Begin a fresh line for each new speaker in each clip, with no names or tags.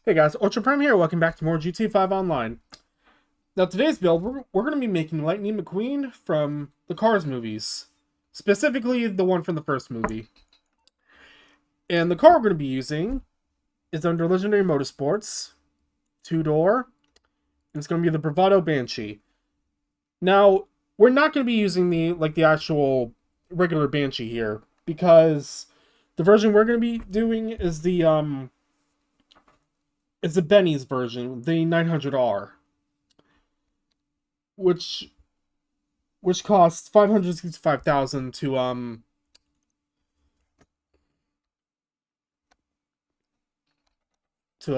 Hey guys, Ultra Prime here. Welcome back to more GTA 5 Online. Now today's build, we're going to be making Lightning McQueen from the Cars movies. Specifically, the one from the first movie. And the car we're going to be using is under Legendary Motorsports, two-door, and it's going to be the Bravado Banshee. Now, we're not going to be using the actual regular Banshee here, because the version we're going to be doing is it's the Benny's version, the 900R, which costs 565,000 to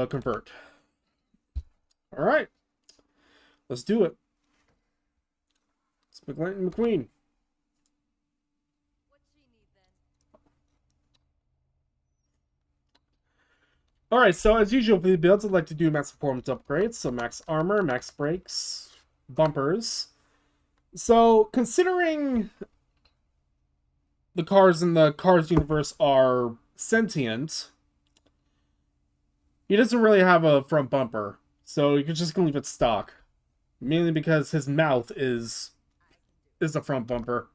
convert. All right, let's do it. Let's make Lightning McQueen. Alright, so as usual for the builds, I'd like to do max performance upgrades. So max armor, max brakes, bumpers. So considering the cars in the Cars universe are sentient, he doesn't really have a front bumper. So you could just leave it stock. Mainly because his mouth is a front bumper.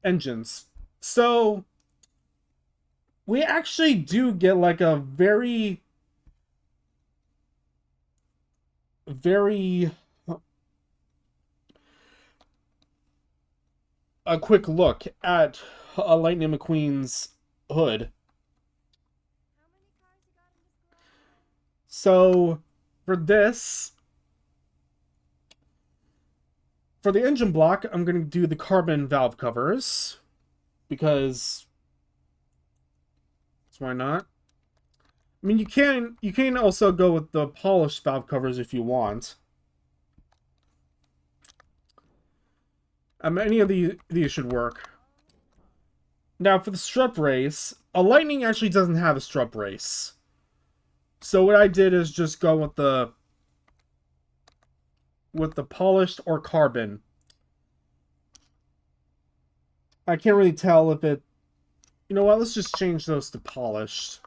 Engines. So we actually do get like a very a quick look at a Lightning McQueen's hood. So for this, for the engine block, I'm going to do the carbon valve covers because why not? I mean, you can also go with the polished valve covers if you want. Any of these should work. Now, for the strut brace, a Lightning actually doesn't have a strut brace. So what I did is just go with the polished or carbon. I can't really tell if it... You know what? Let's just change those to polished.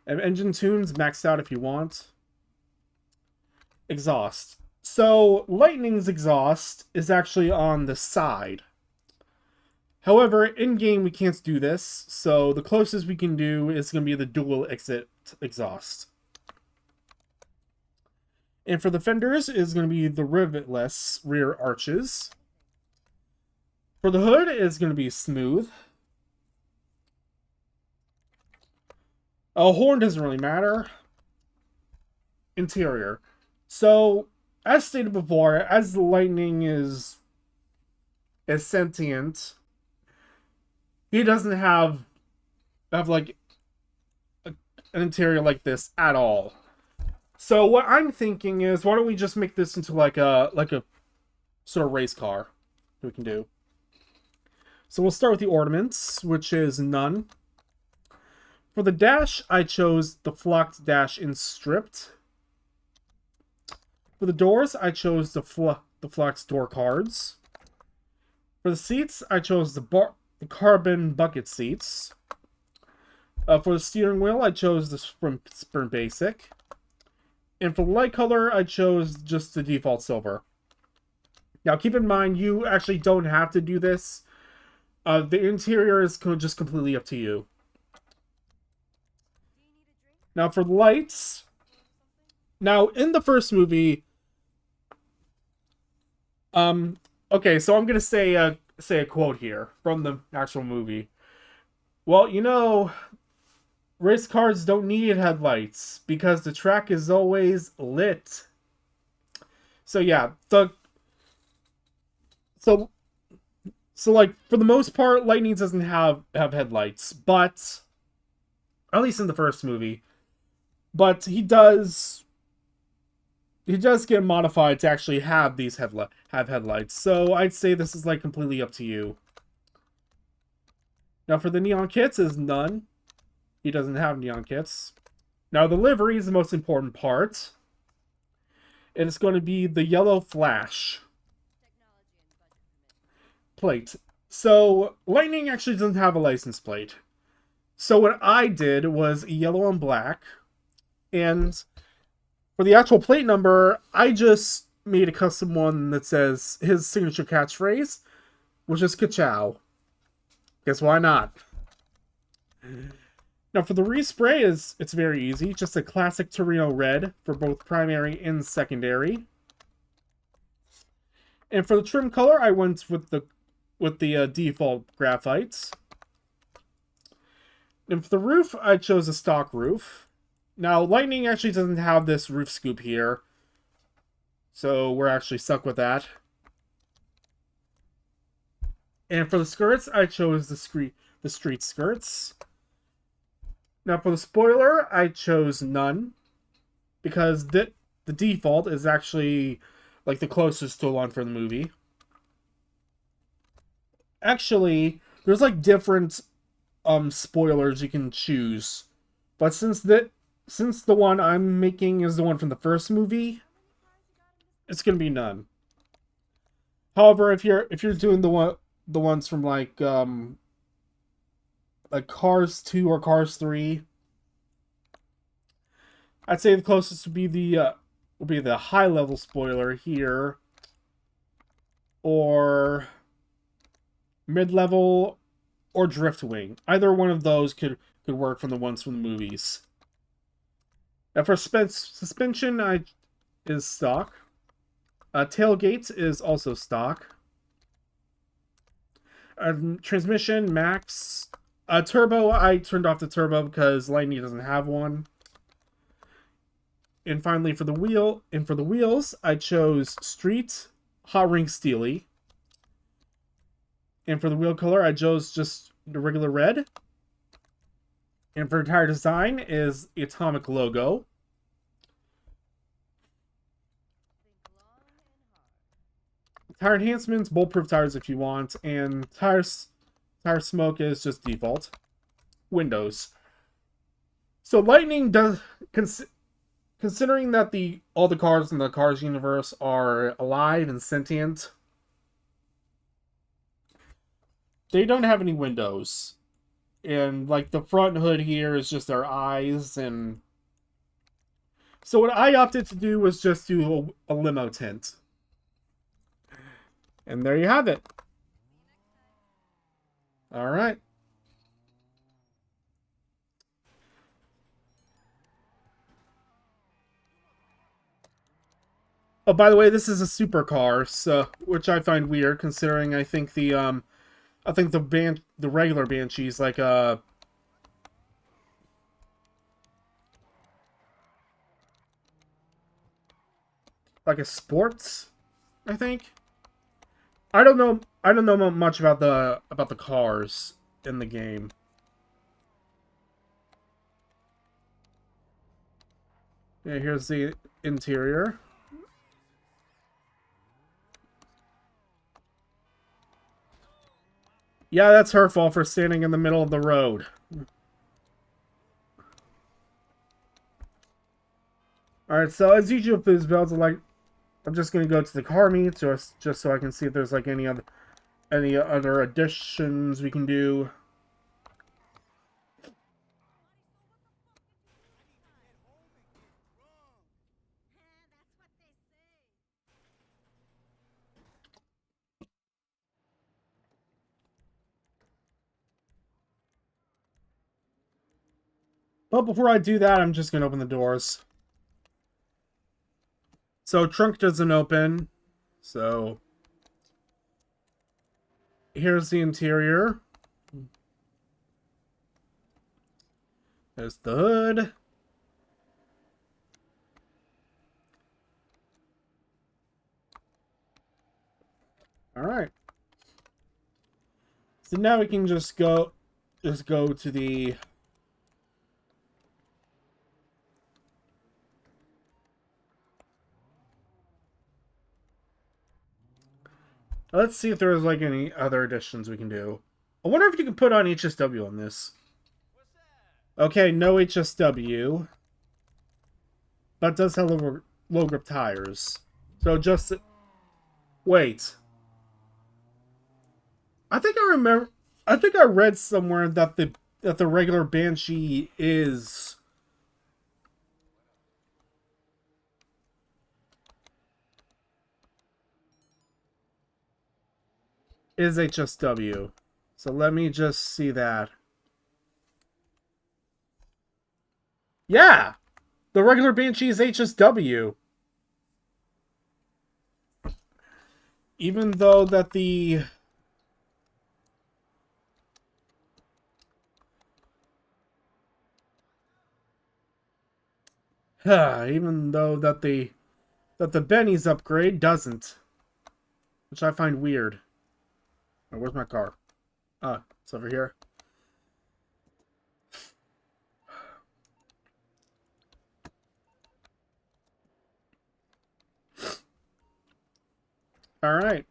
And engine tunes maxed out if you want. Exhaust. So, Lightning's exhaust is actually on the side. However, in-game we can't do this, so the closest we can do is going to be the dual exit exhaust. And for the fenders is going to be the rivetless rear arches. For the hood is going to be smooth. A horn doesn't really matter. Interior. So, as stated before, as the Lightning is sentient, he doesn't have like an interior like this at all. So what I'm thinking is, why don't we just make this into like a sort of race car we can do. So we'll start with the ornaments, which is none. For the dash, I chose the flocked dash in stripped. For the doors, I chose the flocked door cards. For the seats, I chose the carbon bucket seats. For the steering wheel, I chose the Sprint Basic. And for the light color, I chose just the default silver. Now, keep in mind, you actually don't have to do this. The interior is just completely up to you. Now, for the lights... Now, in the first movie... okay, so I'm going to say a quote here from the actual movie. Well, you know, race cars don't need headlights because the track is always lit. So yeah, so like for the most part, Lightning doesn't have headlights, but at least in the first movie, but he does get modified to actually have these headlights. So I'd say this is like completely up to you. Now for the neon kits is none. He doesn't have neon kits. Now the livery is the most important part. And it's going to be the yellow flash plate. So Lightning actually doesn't have a license plate. So what I did was yellow and black, and for the actual plate number, I just made a custom one that says his signature catchphrase, which is "Ka-chow." Guess why not? Now for the respray it's very easy, just a classic Torino red for both primary and secondary. And for the trim color, I went with the default graphites. And for the roof, I chose a stock roof. Now, Lightning actually doesn't have this roof scoop here, so we're actually stuck with that. And for the skirts, I chose the street skirts. Now, for the spoiler, I chose none, because the default is actually like the closest to one for the movie. Actually, there's like different spoilers you can choose, but since the one I'm making is the one from the first movie, it's gonna be none. However, if you're doing the ones from like Cars 2 or Cars 3, I'd say the closest would be the high level spoiler here, or mid level, or Driftwing. Either one of those could work from the ones from the movies. Now for suspension, is stock. Tailgate is also stock. Transmission, max. Turbo, I turned off the turbo because Lightning doesn't have one. And finally, for the wheels, I chose Street, Hot Ring Steely. And for the wheel color, I chose just the regular red. And for tire design is the Atomic logo. Tire enhancements, bulletproof tires if you want, and tire smoke is just default. Windows. So Lightning does, considering that all the cars in the Cars universe are alive and sentient, they don't have any windows. And like the front hood here is just their eyes, and so what I opted to do was just do a limo tint. And there you have it. All right. Oh, by the way, this is a supercar, so which I find weird considering I think the regular Banshee is like a sports, I think. I don't know much about the cars in the game. Yeah, here's the interior. Yeah, that's her fault for standing in the middle of the road. Alright, so as usual for these builds, I'm just gonna go to the car meet just so I can see if there's like any other additions we can do. But before I do that, I'm just gonna open the doors. So trunk doesn't open. So here's the interior. There's the hood. Alright. So now we can just go to the let's see if there's like any other additions we can do. I wonder if you can put on HSW on this. Okay, no HSW. But it does have low grip tires. So just wait. I think I read somewhere that that the regular Banshee is HSW. So let me just see that. Yeah! The regular Banshee is HSW. Even though that the... even though that the Benny's upgrade doesn't. Which I find weird. Oh, where's my car? Ah, it's over here. Alright.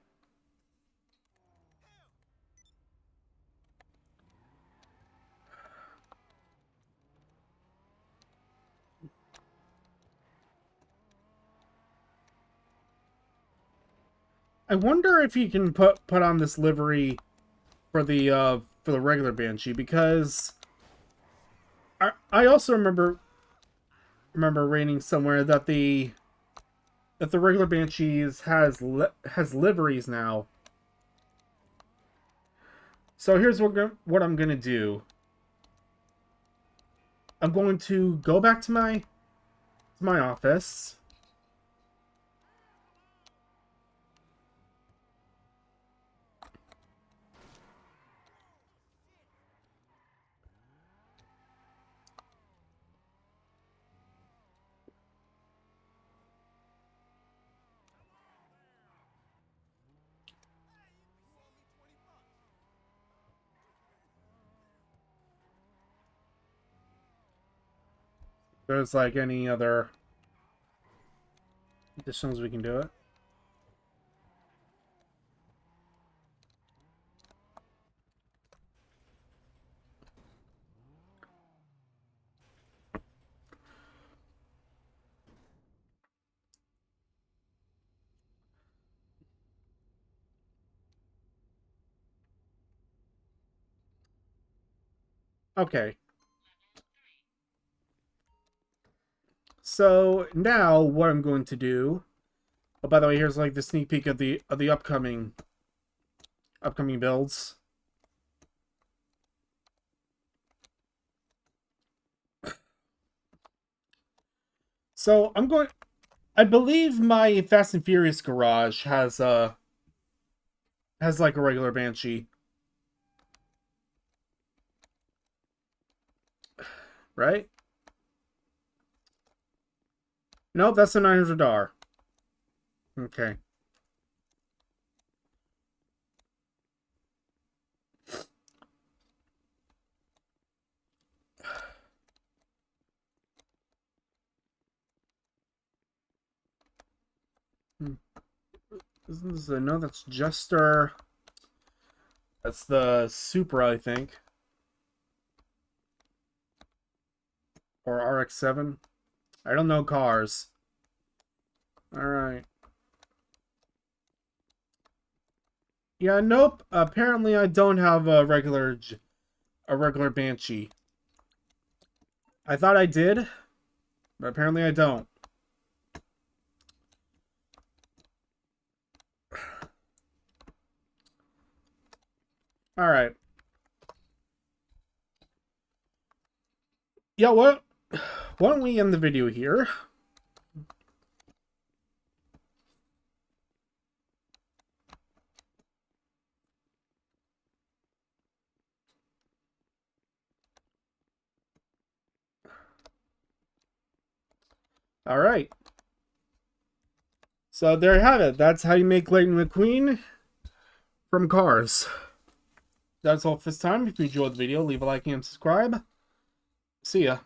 I wonder if you can put on this livery for the regular Banshee, because I also remember reading somewhere that the regular Banshees has liveries now. So here's what I'm gonna do. I'm going to go back to my office. There's like any other additions we can do it. Okay. So now what I'm going to do. Oh, by the way, here's like the sneak peek of the upcoming builds. So I'm going. I believe my Fast and Furious garage has like a regular Banshee, right? Nope, that's a 900R. Okay. Isn't this no? That's Jester. That's the Supra, I think, or RX-7. I don't know cars. All right. Yeah, nope. Apparently, I don't have a regular Banshee. I thought I did, but apparently I don't. All right. Yeah, what? Why don't we end the video here? All right. So there you have it. That's how you make Lightning McQueen from Cars. That's all for this time. If you enjoyed the video, leave a like and subscribe. See ya.